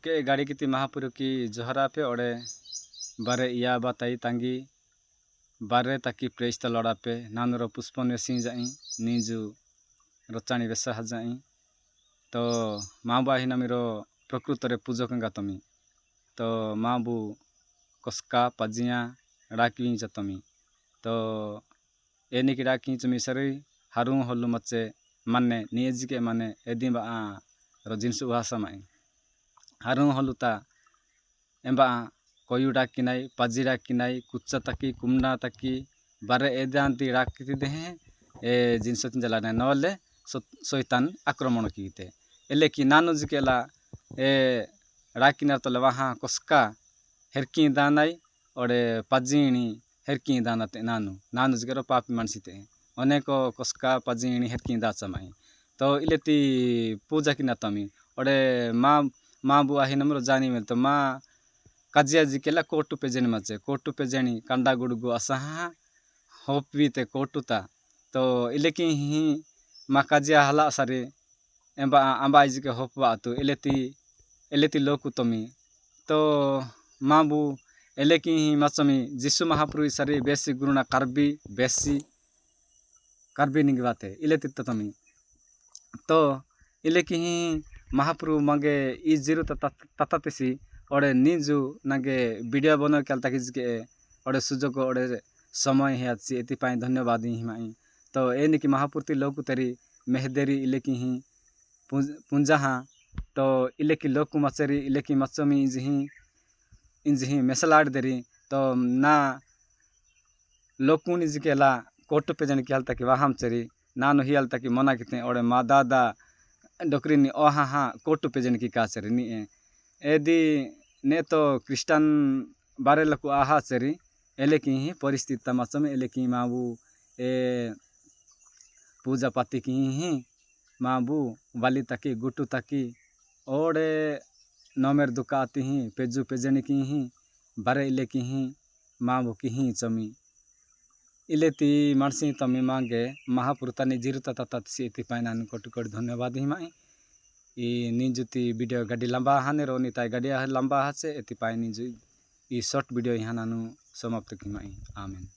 के गाड़ी की महापुरु की जोहरा पे ओडे बारे इया बताई तांगी बारे ताकि प्रेस लड़ा पे नानुर पुष्पन वेसी जाई नीजु रचाणी वेसा हजाई तो माबू आही नमीरो प्रकृत रे पूजकंगा तमी तो माबू कोस्का पजिया डाकी जतमी तो एनी की डाकी चमी सरी हारू हल्लू मचे माने नियज के माने एदी बा रजिनसु वासमाई हारू हल्लुता एम्बा कोयु डाकी नाई पजी डाकी नाई कुच्चा तकी कुमना तकी बारे एदांती डाकी दे ए जिनस जला नले शैतान आक्रमण कीते एले कि नानु जिकेला ए डाकिना तो वहाँ कोस्का हेरकी दानाई ओडे पजीणी हेरकी दानाते नानु नानु जिकेरो पापी मानसीते अनेक कोस्का पजीणी हेरकी दाचमाई तो इलेती पूजा की तमी ओडे माँ बुआ ही नमरो जानी में तो माँ काजिया जिकेला कोटु पे जेनी मचे कोटु पे जेनी कंडा गुड़गु असहा होपीते कोटुता तो इले की ही माँ काजिया हला सारे एम्बा अंबा जिके होपवा तो इलेती लोकु तमी तो माँ बू एले की ही मचमी जिसु महाप्रभु सारी बेसी गुरुना कार्बी निगवाते इलेती तमी तो इले की ही महाप्रभु मंगे ई जीरो ततातेसी ओडे निजु नागे वीडियो बनो केल ताकि ओडे सुजोग ओडे समय है अच्छी एति पाई धन्यवाद ही माई तो एने की महापुरती लोकु तेरी मेहदेरी इले की ही पुंजा तो इले की लोकु मचरी इले की मचमी इंजही मेसलाड देरी तो ना लोकु निजकेला कोटु पे जन केल ताकि वाहम चरी नानो हियल ताकि मना किते ओडे मा दादा डोकरी नि ओहा कोटु पे जन की काचरी नी एदी ने तो क्रिस्टान बारे लकु आहा चरी एले की ही परिस्थिति मचम एले की माबू ए पूजा पाती की ही माबू वाली तकी गुटू तकी ओडे नोमेर दुकाती ही पेजू पेजनी की ही बारे इले की ही माबू की ही चमी इलेती मानसी तमी मांगे महापुरुतानी जीरुता ततासी इति पाइनान कोटि कोटि धन्यवाद ही माई ई निजुती वीडियो गाड़ी लंबा हाने रोनी ताई गाड़ी लंबा हाचे एति पाई निजु ई शॉर्ट वीडियो यहाँ नानु समाप्त की माई आमेन।